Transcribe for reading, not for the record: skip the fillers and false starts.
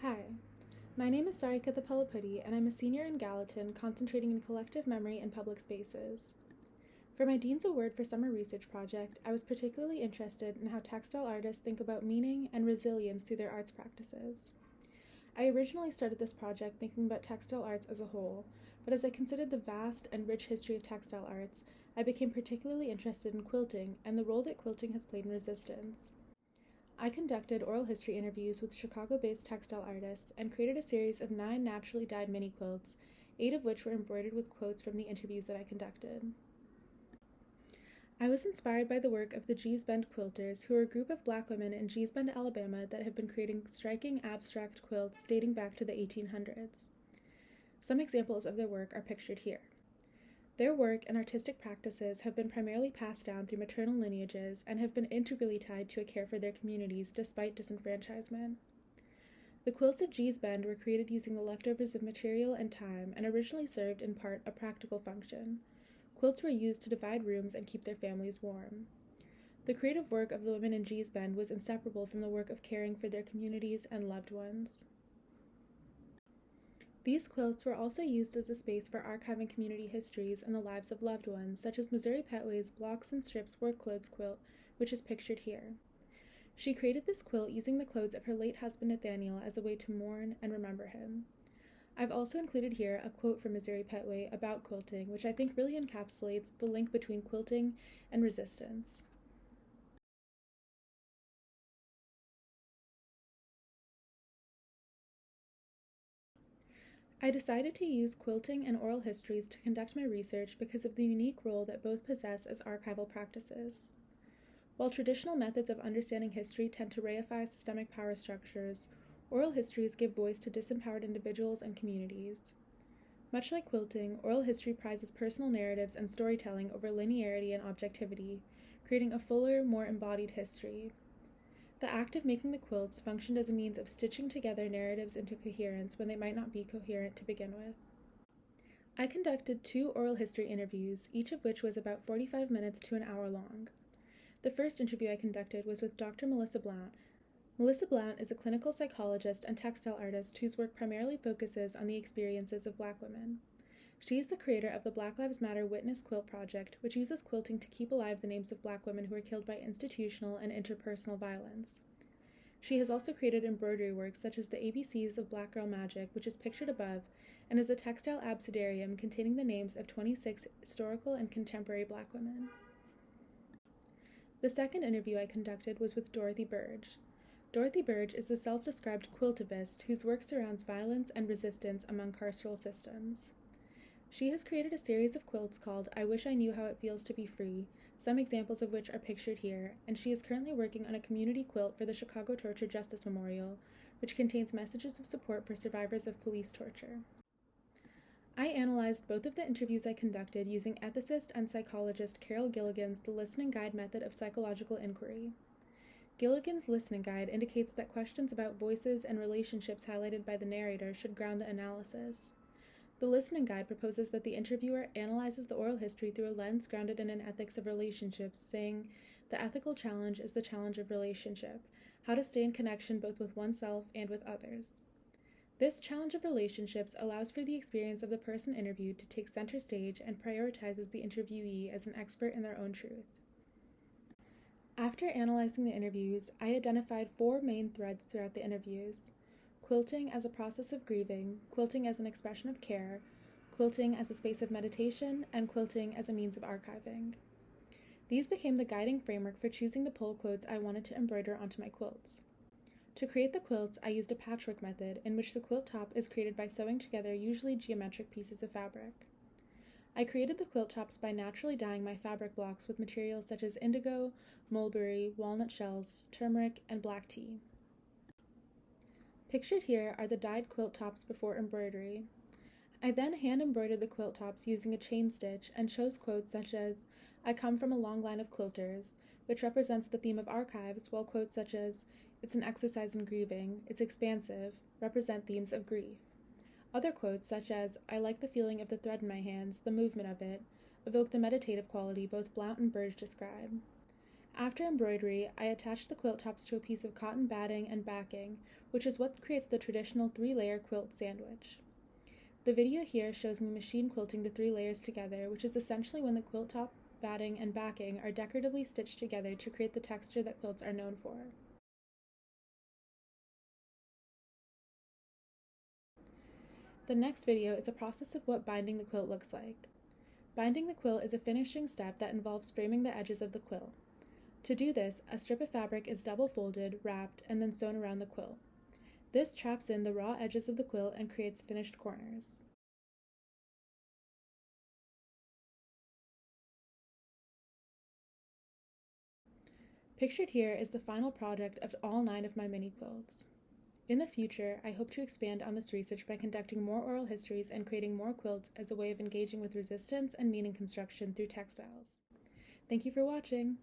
Hi, my name is Sarika Thapalapudi, and I'm a senior in Gallatin concentrating in collective memory in public spaces. For my Dean's Award for Summer Research project, I was particularly interested in how textile artists think about meaning and resilience through their arts practices. I originally started this project thinking about textile arts as a whole, but as I considered the vast and rich history of textile arts, I became particularly interested in quilting and the role that quilting has played in resistance. I conducted oral history interviews with Chicago-based textile artists and created a series of 9 naturally dyed mini quilts, 8 of which were embroidered with quotes from the interviews that I conducted. I was inspired by the work of the Gee's Bend quilters, who are a group of Black women in Gee's Bend, Alabama that have been creating striking abstract quilts dating back to the 1800s. Some examples of their work are pictured here. Their work and artistic practices have been primarily passed down through maternal lineages and have been integrally tied to a care for their communities despite disenfranchisement. The quilts of Gee's Bend were created using the leftovers of material and time and originally served in part a practical function. Quilts were used to divide rooms and keep their families warm. The creative work of the women in Gee's Bend was inseparable from the work of caring for their communities and loved ones. These quilts were also used as a space for archiving community histories and the lives of loved ones, such as Missouri Petway's Blocks and Strips Work Clothes quilt, which is pictured here. She created this quilt using the clothes of her late husband Nathaniel as a way to mourn and remember him. I've also included here a quote from Missouri Petway about quilting, which I think really encapsulates the link between quilting and resistance. I decided to use quilting and oral histories to conduct my research because of the unique role that both possess as archival practices. While traditional methods of understanding history tend to reify systemic power structures, oral histories give voice to disempowered individuals and communities. Much like quilting, oral history prizes personal narratives and storytelling over linearity and objectivity, creating a fuller, more embodied history. The act of making the quilts functioned as a means of stitching together narratives into coherence when they might not be coherent to begin with. I conducted 2 oral history interviews, each of which was about 45 minutes to an hour long. The first interview I conducted was with Dr. Melissa Blount. Melissa Blount is a clinical psychologist and textile artist whose work primarily focuses on the experiences of Black women. She is the creator of the Black Lives Matter Witness Quilt Project, which uses quilting to keep alive the names of Black women who were killed by institutional and interpersonal violence. She has also created embroidery works such as the ABCs of Black Girl Magic, which is pictured above, and is a textile abecedarium containing the names of 26 historical and contemporary Black women. The second interview I conducted was with Dorothy Burge. Dorothy Burge is a self-described quiltivist whose work surrounds violence and resistance among carceral systems. She has created a series of quilts called I Wish I Knew How It Feels to Be Free, some examples of which are pictured here, and she is currently working on a community quilt for the Chicago Torture Justice Memorial, which contains messages of support for survivors of police torture. I analyzed both of the interviews I conducted using ethicist and psychologist Carol Gilligan's The Listening Guide method of psychological inquiry. Gilligan's listening guide indicates that questions about voices and relationships highlighted by the narrator should ground the analysis. The listening guide proposes that the interviewer analyzes the oral history through a lens grounded in an ethics of relationships, saying, the ethical challenge is the challenge of relationship, how to stay in connection both with oneself and with others. This challenge of relationships allows for the experience of the person interviewed to take center stage and prioritizes the interviewee as an expert in their own truth. After analyzing the interviews, I identified 4 main threads throughout the interviews: quilting as a process of grieving, quilting as an expression of care, quilting as a space of meditation, and quilting as a means of archiving. These became the guiding framework for choosing the pole quotes I wanted to embroider onto my quilts. To create the quilts, I used a patchwork method in which the quilt top is created by sewing together usually geometric pieces of fabric. I created the quilt tops by naturally dyeing my fabric blocks with materials such as indigo, mulberry, walnut shells, turmeric, and black tea. Pictured here are the dyed quilt tops before embroidery. I then hand embroidered the quilt tops using a chain stitch and chose quotes such as, I come from a long line of quilters, which represents the theme of archives, while quotes such as, it's an exercise in grieving, it's expansive, represent themes of grief. Other quotes such as, I like the feeling of the thread in my hands, the movement of it, evoke the meditative quality both Blount and Burge describe. After embroidery, I attached the quilt tops to a piece of cotton batting and backing, which is what creates the traditional 3-layer quilt sandwich. The video here shows me machine quilting the 3 layers together, which is essentially when the quilt top, batting, and backing are decoratively stitched together to create the texture that quilts are known for. The next video is a process of what binding the quilt looks like. Binding the quilt is a finishing step that involves framing the edges of the quilt. To do this, a strip of fabric is double folded, wrapped, and then sewn around the quilt. This traps in the raw edges of the quilt and creates finished corners. Pictured here is the final product of all 9 of my mini quilts. In the future, I hope to expand on this research by conducting more oral histories and creating more quilts as a way of engaging with resistance and meaning construction through textiles. Thank you for watching!